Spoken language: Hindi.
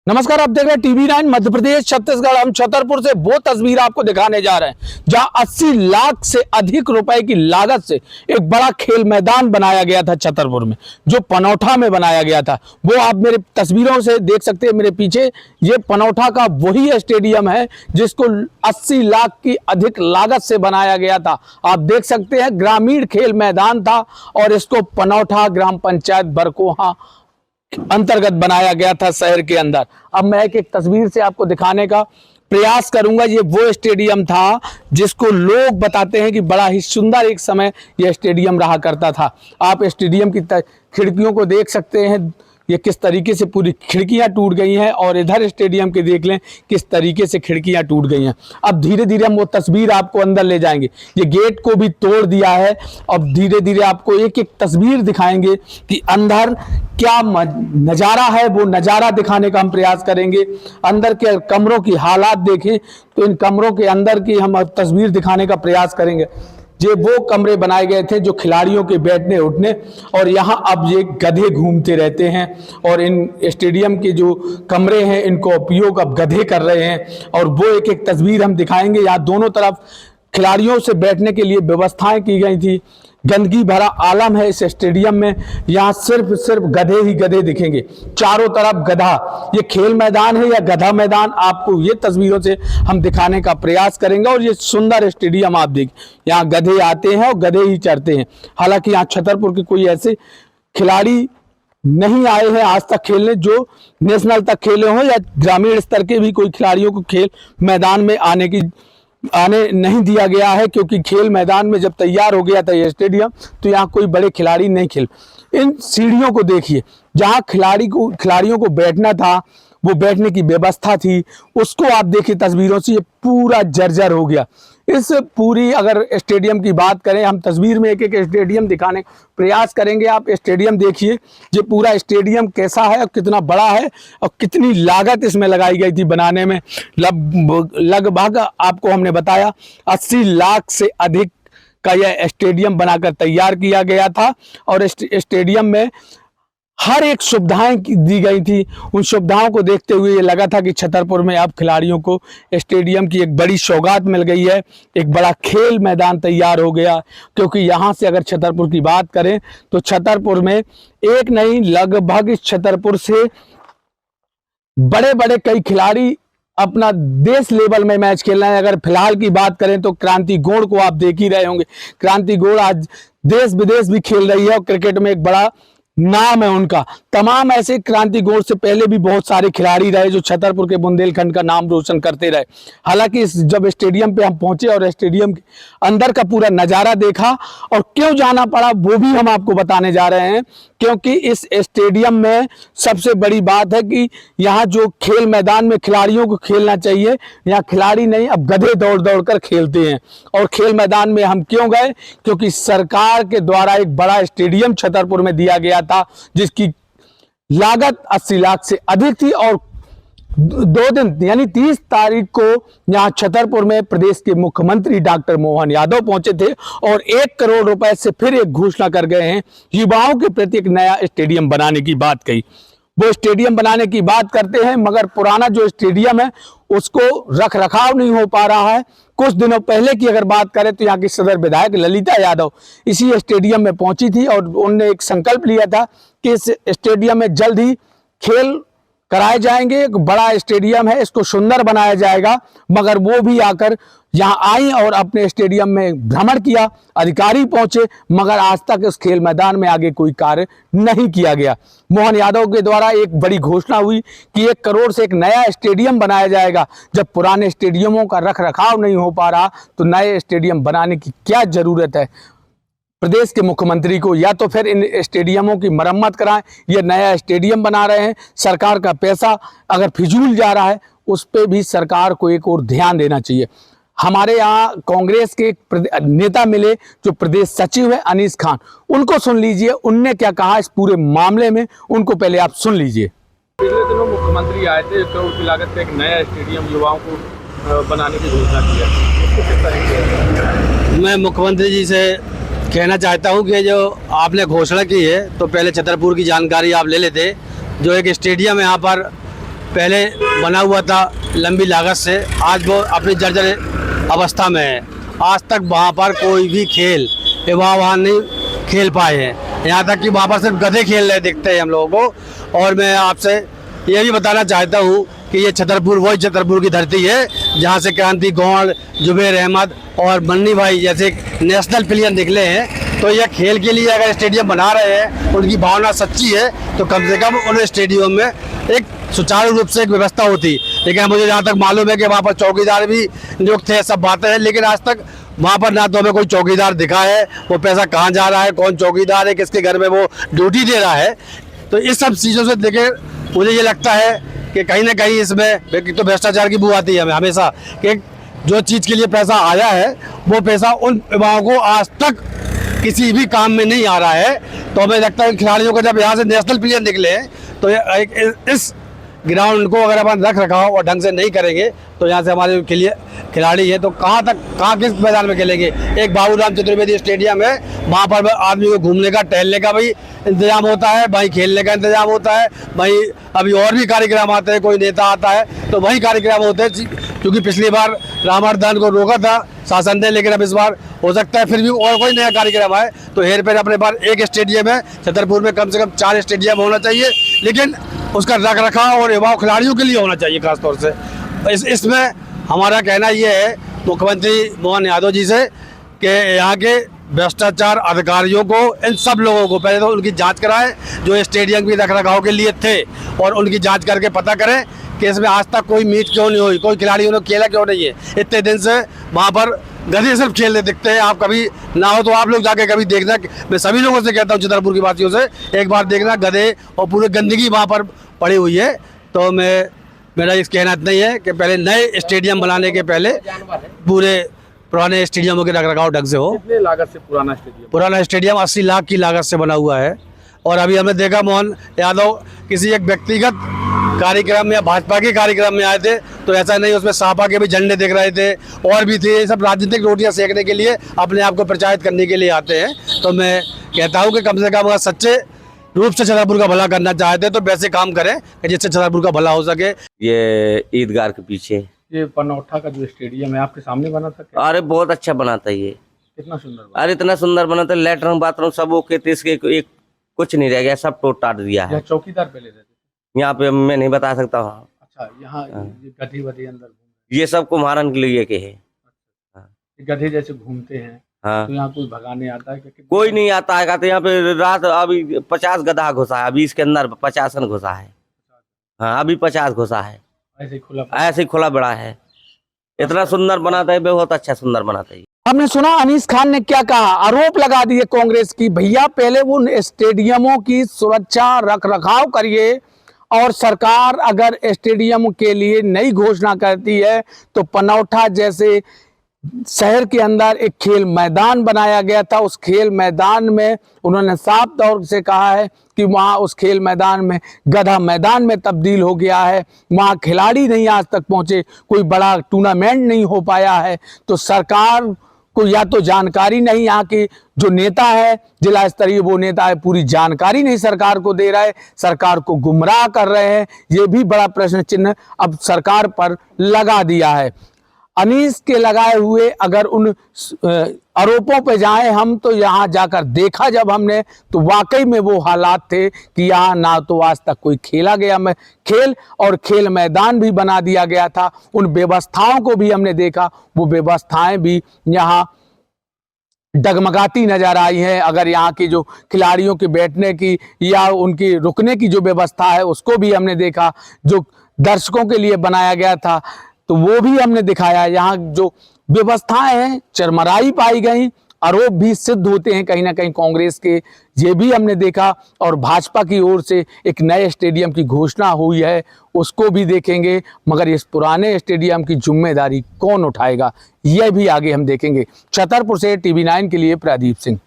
नमस्कार, आप देख रहे हैं टीवी 9 मध्य प्रदेश छत्तीसगढ़। हम छतरपुर से वो तस्वीर आपको दिखाने जा रहे हैं जहां 80 लाख से अधिक रुपए की लागत से एक बड़ा खेल मैदान बनाया गया था छतरपुर में, जो पनौठा में बनाया गया था। वो आप मेरे तस्वीरों से देख सकते हैं। मेरे पीछे ये पनौठा का वही स्टेडियम है जिसको 80 लाख की अधिक लागत से बनाया गया था। आप देख सकते हैं, ग्रामीण खेल मैदान था और इसको पनौठा ग्राम पंचायत बरकोहा अंतर्गत बनाया गया था शहर के अंदर। अब मैं एक एक तस्वीर से आपको दिखाने का प्रयास करूंगा। ये वो स्टेडियम था जिसको लोग बताते हैं कि बड़ा ही सुंदर एक समय यह स्टेडियम रहा करता था। आप स्टेडियम की खिड़कियों को देख सकते हैं, ये किस तरीके से पूरी खिड़कियां टूट गई हैं, और इधर स्टेडियम के देख लें किस तरीके से खिड़कियां टूट गई हैं। अब धीरे धीरे हम वो तस्वीर आपको अंदर ले जाएंगे। ये गेट को भी तोड़ दिया है। अब धीरे धीरे आपको एक एक तस्वीर दिखाएंगे कि अंदर क्या नज़ारा है, वो नज़ारा दिखाने का हम प्रयास करेंगे। अंदर के कमरों की हालात देखें तो इन कमरों के अंदर की हम तस्वीर दिखाने का प्रयास करेंगे। ये वो कमरे बनाए गए थे जो खिलाड़ियों के बैठने उठने, और यहाँ अब ये गधे घूमते रहते हैं, और इन स्टेडियम के जो कमरे हैं इनको उपयोग अब गधे कर रहे हैं। और वो एक एक तस्वीर हम दिखाएंगे। यहाँ दोनों तरफ खिलाड़ियों से बैठने के लिए व्यवस्थाएं की गई थी। गंदगी भरा आलम है इस स्टेडियम में। यहाँ सिर्फ गधे ही गधे दिखेंगे, चारों तरफ गधा। ये खेल मैदान है या गधा मैदान, आपको ये तस्वीरों से हम दिखाने का प्रयास करेंगे। और ये सुंदर स्टेडियम आप देखिए, यहाँ गधे आते हैं और गधे ही चढ़ते हैं। हालांकि यहाँ छतरपुर के कोई ऐसे खिलाड़ी नहीं आए हैं आज तक खेलने जो नेशनल तक खेले हों, या ग्रामीण स्तर के भी कोई खिलाड़ियों को खेल मैदान में आने नहीं दिया गया है, क्योंकि खेल मैदान में जब तैयार हो गया था ये स्टेडियम तो यहाँ कोई बड़े खिलाड़ी नहीं खेल। इन सीढ़ियों को देखिए, जहाँ खिलाड़ियों को बैठना था, वो बैठने की व्यवस्था थी, उसको आप देखिए तस्वीरों से, ये पूरा जर्जर हो गया। इस पूरी अगर स्टेडियम की बात करें, हम तस्वीर में एक एक स्टेडियम दिखाने का प्रयास करेंगे। आप स्टेडियम देखिए, ये पूरा स्टेडियम कैसा है और कितना बड़ा है और कितनी लागत इसमें लगाई गई थी बनाने में। लगभग आपको हमने बताया 80 लाख से अधिक का यह स्टेडियम बनाकर तैयार किया गया था। और स्टेडियम में हर एक सुविधाएं दी गई थी। उन सुविधाओं को देखते हुए ये लगा था कि छतरपुर में अब खिलाड़ियों को स्टेडियम की एक बड़ी सौगात मिल गई है, एक बड़ा खेल मैदान तैयार हो गया। क्योंकि यहाँ से अगर छतरपुर की बात करें तो छतरपुर में एक नहीं, लगभग इस छतरपुर से बड़े बड़े कई खिलाड़ी अपना देश लेवल में मैच खेल रहे हैं। अगर फिलहाल की बात करें तो क्रांति गौड़ को आप देख ही रहे होंगे। क्रांति गौड़ आज देश विदेश भी खेल रही है और क्रिकेट में एक बड़ा नाम है उनका। तमाम ऐसे क्रांति गौड़ से पहले भी बहुत सारे खिलाड़ी रहे जो छतरपुर के बुंदेलखंड का नाम रोशन करते रहे। हालांकि जब स्टेडियम पे हम पहुंचे और स्टेडियम के अंदर का पूरा नज़ारा देखा, और क्यों जाना पड़ा वो भी हम आपको बताने जा रहे हैं। क्योंकि इस स्टेडियम में सबसे बड़ी बात है कि यहाँ जो खेल मैदान में खिलाड़ियों को खेलना चाहिए, यहाँ खिलाड़ी नहीं, अब गधे दौड़ दौड़ कर खेलते हैं। और खेल मैदान में हम क्यों गए? क्योंकि सरकार के द्वारा एक बड़ा स्टेडियम छतरपुर में दिया गया था जिसकी लागत 80 लाख से अधिक थी। और 2 दिन यानी 30 तारीख को यहाँ छतरपुर में प्रदेश के मुख्यमंत्री डॉक्टर मोहन यादव पहुंचे थे और 1 करोड़ रुपए से फिर एक घोषणा कर गए हैं। युवाओं के प्रति एक नया स्टेडियम बनाने की बात कही। वो स्टेडियम बनाने की बात करते हैं, मगर पुराना जो स्टेडियम है उसको रख रखाव नहीं हो पा रहा है। कुछ दिनों पहले की अगर बात करें तो यहाँ की सदर विधायक ललिता यादव इसी स्टेडियम में पहुंची थी और उन्होंने एक संकल्प लिया था कि इस स्टेडियम में जल्द ही खेल कराए जाएंगे। एक बड़ा स्टेडियम है, इसको सुंदर बनाया जाएगा। मगर वो भी आकर यहाँ आई और अपने स्टेडियम में भ्रमण किया, अधिकारी पहुंचे, मगर आज तक इस खेल मैदान में आगे कोई कार्य नहीं किया गया। मोहन यादव के द्वारा एक बड़ी घोषणा हुई कि 1 करोड़ से एक नया स्टेडियम बनाया जाएगा। जब पुराने स्टेडियमों का रख रखाव नहीं हो पा रहा तो नए स्टेडियम बनाने की क्या जरूरत है? प्रदेश के मुख्यमंत्री को या तो फिर इन स्टेडियमों की मरम्मत कराएं, ये नया स्टेडियम बना रहे हैं, सरकार का पैसा अगर फिजूल जा रहा है उस पर भी सरकार को एक और ध्यान देना चाहिए। हमारे यहाँ कांग्रेस के नेता मिले जो प्रदेश सचिव है अनीस खान, उनको सुन लीजिए, उनने क्या कहा इस पूरे मामले में, उनको पहले आप सुन लीजिए। पिछले दिनों मुख्यमंत्री आए थे, 1 करोड़ की लागत पे एक नया स्टेडियम युवाओं को बनाने की घोषणा की। मैं मुख्यमंत्री जी से कहना चाहता हूं कि जो आपने घोषणा की है तो पहले छतरपुर की जानकारी आप ले लेते। जो एक स्टेडियम यहाँ पर पहले बना हुआ था लंबी लागत से, आज वो अपनी जर्जर अवस्था में है। आज तक वहाँ पर कोई भी खेल युवा वहाँ नहीं खेल पाए हैं, यहाँ तक कि वहाँ पर सिर्फ गधे खेल रहे दिखते हैं हम लोगों को। और मैं आपसे ये भी बताना चाहता हूँ कि ये छतरपुर वही छतरपुर की धरती है जहाँ से क्रांति गौड़, जुबेर अहमद और मन्नी भाई जैसे नेशनल प्लेयर निकले हैं। तो यह खेल के लिए अगर स्टेडियम बना रहे हैं, उनकी भावना सच्ची है, तो कम से कम उन स्टेडियम में एक सुचारू रूप से एक व्यवस्था होती। लेकिन मुझे जहाँ तक मालूम है कि वहाँ पर चौकीदार भी नियुक्त है, सब बातें हैं, लेकिन आज तक वहाँ पर ना तो हमें कोई चौकीदार दिखा है, वो पैसा कहाँ जा रहा है, कौन चौकीदार है, किसके घर में वो ड्यूटी दे रहा है। तो इस सब चीज़ों से देखे मुझे ये लगता है कि कहीं ना कहीं इसमें तो भ्रष्टाचार की बू आती है हमें हमेशा, कि जो चीज़ के लिए पैसा आया है वो पैसा उन युवाओं को आज तक किसी भी काम में नहीं आ रहा है। तो हमें लगता है खिलाड़ियों को जब यहाँ से नेशनल प्लेयर निकले हैं, तो इस ग्राउंड को अगर अपन रख रखाव और ढंग से नहीं करेंगे तो यहाँ से हमारे खिलाड़ी है तो कहाँ किस मैदान में खेलेंगे। एक बाबूराम चतुर्वेदी स्टेडियम है, वहाँ पर आदमी को घूमने का, टहलने का भी इंतजाम होता है, वहीं खेलने का इंतजाम होता है, वहीं अभी और भी कार्यक्रम आते हैं, कोई नेता आता है तो वही कार्यक्रम होते हैं। क्योंकि पिछली बार रामायण को रोका था शासन ने, लेकिन अब इस बार हो सकता है फिर भी और कोई नया कार्यक्रम आए। तो हेर फेर अपने पास एक स्टेडियम है, छतरपुर में कम से कम 4 स्टेडियम होना चाहिए, लेकिन उसका रख रखाव और युवा खिलाड़ियों के लिए होना चाहिए खासतौर से। इसमें हमारा कहना ये है मुख्यमंत्री मोहन यादव जी से कि यहाँ के भ्रष्टाचार अधिकारियों को, इन सब लोगों को पहले तो उनकी जांच कराएं जो स्टेडियम की रख रखाव के लिए थे, और उनकी जांच करके पता करें कि इसमें आज तक कोई मीट क्यों नहीं हुई, कोई खिलाड़ियों ने खेला क्यों नहीं है। इतने दिन से वहाँ पर गधे सिर्फ खेलते दिखते हैं। आप कभी ना हो तो आप लोग जाके कभी देखना, मैं सभी लोगों से कहता हूँ छतरपुर की वासियों से, एक बार देखना गधे और पूरी गंदगी वहाँ पर पड़ी हुई है। तो मेरा इस कहना इतना ही है कि पहले नए स्टेडियम बनाने के पहले पूरे पुराने स्टेडियमों के रख रखाव ढंग से हो। कितने लागत से पुराना स्टेडियम 80 लाख की लागत से बना हुआ है। और अभी हमने देखा मोहन यादव किसी एक व्यक्तिगत कार्यक्रम में या भाजपा के कार्यक्रम में आए थे, तो ऐसा नहीं, उसमें सपा के भी झंडे दिख रहे थे और भी थे। ये सब राजनीतिक रोटियां सेकने के लिए, अपने आप को प्रचारित करने के लिए आते हैं। तो मैं कहता हूँ कि कम से कम अगर सच्चे रूप से छतरपुर का भला करना चाहते हैं तो वैसे काम करें जिससे छतरपुर का भला हो सके। ये ईदगाह के पीछे ये पनौठा का जो स्टेडियम है आपके सामने बना था क्या? अरे बहुत अच्छा बना था ये, कितना सुंदर बना? अरे इतना सुंदर बना था, लेटरिन बाथरूम सब ओके थे, इसके एक कुछ नहीं रह गया, सब तोड़ दिया है। चौकीदार पहले रहते थे यहाँ पे मैं नहीं बता सकता हूँ। अच्छा, यहाँ गधे वधे अंदर ये सब कुम्हारन के लिए के है। गधे जैसे घूमते हैं। हाँ, तो यहाँ कोई भगाने आता है क्या? कोई नहीं आता है। तो यहाँ पे रात अभी 50 गधा घुसा है, अभी इसके अंदर 50 घुसा है। हाँ, अभी 50 घुसा है, ऐसे खुला बड़ा है। इतना सुंदर बनाता है, बहुत अच्छा सुंदर बनाता है। हमने सुना अनीस खान ने क्या कहा, आरोप लगा दिए कांग्रेस की, भैया पहले उन स्टेडियमों की सुरक्षा रख रखाव करिए, और सरकार अगर स्टेडियम के लिए नई घोषणा करती है तो पनौठा जैसे शहर के अंदर एक खेल मैदान बनाया गया था, उस खेल मैदान में उन्होंने साफ तौर से कहा है कि वहाँ उस खेल मैदान में गधा मैदान में तब्दील हो गया है, वहाँ खिलाड़ी नहीं आज तक पहुँचे, कोई बड़ा टूर्नामेंट नहीं हो पाया है। तो सरकार को या तो जानकारी नहीं, यहाँ के जो नेता है जिला स्तरीय वो नेता है, पूरी जानकारी नहीं सरकार को दे रहा है, सरकार को गुमराह कर रहे हैं। ये भी बड़ा प्रश्न चिन्ह अब सरकार पर लगा दिया है। अनीस के लगाए हुए अगर उन आरोपों पे जाएं हम, तो यहाँ जाकर देखा जब हमने तो वाकई में वो हालात थे कि यहाँ ना तो आज तक कोई खेला गया खेल, और खेल मैदान भी बना दिया गया था। उन व्यवस्थाओं को भी हमने देखा, वो व्यवस्थाएं भी यहाँ डगमगाती नजर आई हैं। अगर यहाँ की जो खिलाड़ियों के बैठने की या उनकी रुकने की जो व्यवस्था है उसको भी हमने देखा, जो दर्शकों के लिए बनाया गया था तो वो भी हमने दिखाया। यहाँ जो व्यवस्थाएं हैं चरमराई पाई गई, आरोप भी सिद्ध होते हैं कहीं ना कहीं कांग्रेस के, ये भी हमने देखा। और भाजपा की ओर से एक नए स्टेडियम की घोषणा हुई है, उसको भी देखेंगे, मगर इस पुराने स्टेडियम की जिम्मेदारी कौन उठाएगा यह भी आगे हम देखेंगे। छतरपुर से TV9 के लिए प्रदीप सिंह।